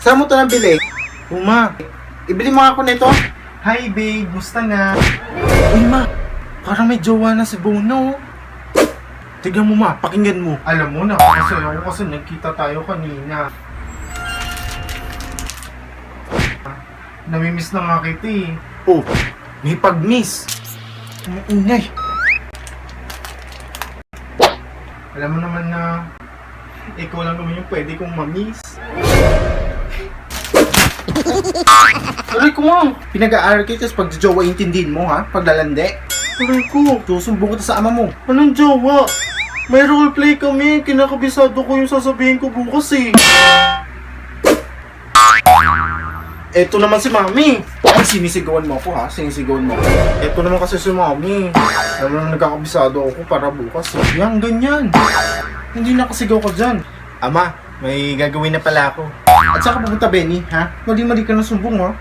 Saan mo ito nabili? Uma, ibili mo ako nito. Hi babe, musta na? Uy ma, parang may jowa na si Bono. Tignan mo ma, pakinggan mo. Alam mo na, kasi nagkita tayo kanina. Namimiss na nga kita eh. Oh, may pag-miss. Maingay. Alam mo naman na ikaw lang naman yung pwede kong mamiss. Aray ko mo, pinag-aaral kita sa pag-jowa intindihin mo ha, paglalande. Aray ko, Susumbong kita sa ama mo. anong jowa? May roleplay kami, kinakabisado ko yung sasabihin ko bukas eh. Eto naman si Mami. Ay, sinisigawan mo ako ha, sinisigawan mo ako. Eto naman kasi si Mami. Alam mo na nagkakabisado ako para bukas eh. Yang ganyan. Hindi nakasigaw ka dyan. Ama, may gagawin na pala ako. At saan ka pupunta, Benny, ha? Mali-mali ka na sumbong, ha?